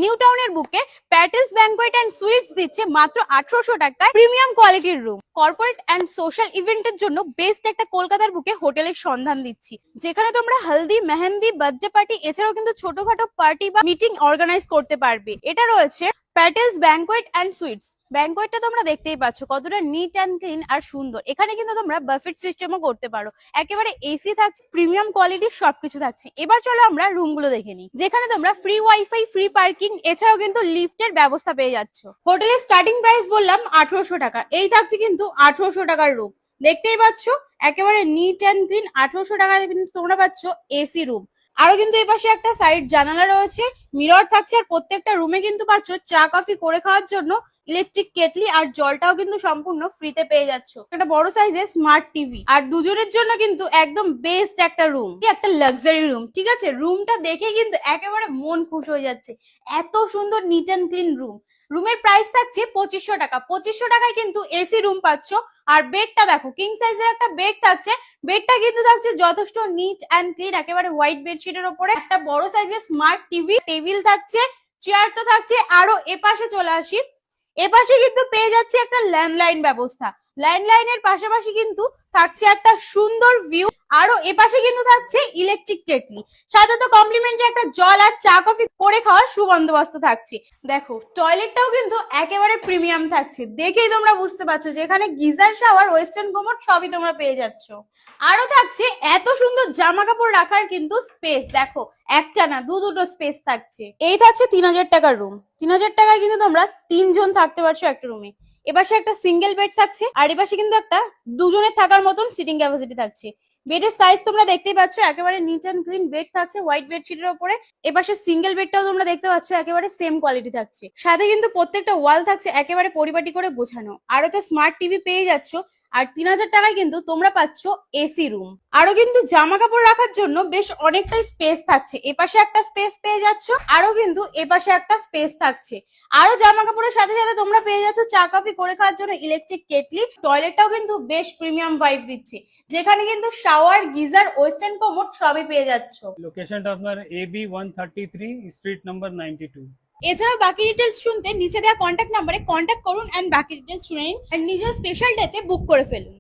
New টাউনের বুকে petals banquet and sweets দিচ্ছে মাত্র 1800 টাকায় প্রিমিয়াম কোয়ালিটির রুম। কর্পোরেট এন্ড সোশ্যাল ইভেন্টের জন্য বেস্ট একটা কলকাতার বুকে হোটেলের সন্ধান দিচ্ছি, যেখানে তোমরা হলদি, মেহেন্দি, বার্থডে পার্টি এছাড়াও কিন্তু ছোটখাটো পার্টি বা মিটিং অর্গানাইজ করতে পারবে। এটা রয়েছে প্যাটেলস ব্যাংকোয়েট এন্ড সুইটস। ব্যাংকোয়েটটা তোমরা দেখতেই পাচ্ছ কতটা নিট অ্যান্ড ক্লিন আর সুন্দর। এখানে কিন্তু তোমরা বাফেট সিস্টেমও করতে পারো, একেবারে এসি থাকছে, প্রিমিয়াম কোয়ালিটির সবকিছু থাকছে। এবার চলো আমরা রুমগুলো দেখে নিই, যেখানে তোমরা ফ্রি ওয়াইফাই, ফ্রি পার্কিং এছাড়াও কিন্তু লিফটের ব্যবস্থা পেয়ে যাচ্ছ। হোটেলের স্টার্টিং প্রাইস বললাম 1800 টাকা, এই থাকছে কিন্তু 1800 টাকার রুম। দেখতেই পাচ্ছ একেবারে নিট অ্যান্ড ক্লিন, 1800 টাকায় কিন্তু তোমরা পাচ্ছ এসি রুম। আরো কিন্তু এই পাশে একটা সাইড জানালা রয়েছে, মিরর থাকছে, আর প্রত্যেকটা রুমে কিন্তু পাচ্ছ চা কফি করে খাওয়ার জন্য ইলেকট্রিক কেটলি, আর জলটাও কিন্তু সম্পূর্ণ ফ্রিতে পেয়ে যাচ্ছ। একটা বড় সাইজের স্মার্ট টিভি, আর দুজনের জন্য কিন্তু একদম বেস্ট একটা রুম, একটা লাক্সারি রুম। ঠিক আছে, রুমটা দেখে কিন্তু একেবারে মন খুশ হয়ে যাচ্ছে, এত সুন্দর নিট অ্যান্ড ক্লিন রুম। রুমের প্রাইস থাকছে 2500 টাকা। 2500 টাকায় কিন্তু এসি রুম পাচ্ছ। আর বেডটা দেখো, কিং সাইজের একটা বেড থাকছে, বেডটা কিন্তু থাকছে যথেষ্ট নিট অ্যান্ড ক্লিন, একেবারে হোয়াইট বেডশিটের উপরে একটা বড় সাইজের স্মার্ট টিভি, টেবিল থাকছে, চেয়ার তো থাকছে। আরো এপাশে চলে আসি, এপাশে কিন্তু পেয়ে যাচ্ছে একটা ল্যান্ডলাইন ব্যবস্থা। ল্যান্ডলাইনের পাশাপাশি কিন্তু থাকছে একটা সুন্দর ভিউ, আরো এপাশে কিন্তু থাকছে ইলেকট্রিক কেটলি, সাথে তো কমপ্লিমেন্টারি একটা জল আর চা কফি করে খাওয়ার সুবন্দোবস্ত থাকছে। দেখো টয়লেটটাও কিন্তু একেবারে প্রিমিয়াম থাকছে, দেখেই তোমরা বুঝতে পারছো যে এখানে গিজার, শাওয়ার, ওয়েস্টার্ন কোমোড সবই তোমরা পেয়ে যাচ্ছ। আরো থাকছে এত সুন্দর জামা কাপড় রাখার কিন্তু স্পেস, দেখো একটা না দুটো স্পেস থাকছে। এই থাকছে 3000 টাকার রুম। 3000 টাকায় কিন্তু তোমরা 3 জন থাকতে পারছো একটা রুমে। এপাশে একটা সিঙ্গেল বেড থাকছে, আর এপাশে কিন্তু একটা দুজনের থাকার মতন সিটিং ক্যাপাসিটি থাকছে। বেডের সাইজ তোমরা দেখতেই পাচ্ছ, একেবারে নিট অ্যান্ড ক্লিন বেড থাকছে হোয়াইট বেডশিটের উপরে। এপাশে সিঙ্গেল বেডটাও তোমরা দেখতে পাচ্ছ, একেবারে সেম কোয়ালিটি থাকছে। সাথে কিন্তু প্রত্যেকটা ওয়াল থাকছে একেবারে পরিপাটি করে গোছানো। আরো তো স্মার্ট টিভি পেয়ে যাচ্ছ। আর 3000 টাকায় কিন্তু তোমরা পাচ্ছ এসি রুম। আরো কিন্তু জামা কাপড় রাখার জন্য বেশ অনেকটাই স্পেস থাকছে, এপাশে একটা স্পেস পেয়ে যাচ্ছ, আরো কিন্তু এপাশে একটা স্পেস থাকছে। আরো জামা কাপড়ের সাথে সাথে তোমরা পেয়ে যাচ্ছ চা কফি করে খাওয়ার জন্য ইলেকট্রিক কেটলি। টয়লেটটাও কিন্তু বেশ প্রিমিয়াম ভাইব দিচ্ছে, যেখানে কিন্তু শাওয়ার, গিজার, ওয়েস্টার্ন কোমোড সবই পেয়ে যাচ্ছ। লোকেশনটা আপনার AB 133 স্ট্রিট নাম্বার 92। এছাড়াও বাকি ডিটেলস শুনতে নিচে দেওয়া কন্ট্যাক্ট নাম্বারে কন্ট্যাক্ট করুন এন্ড বাকি ডিটেলস শুনে নিন, আর নিজের স্পেশাল ডেতে বুক করে ফেলুন।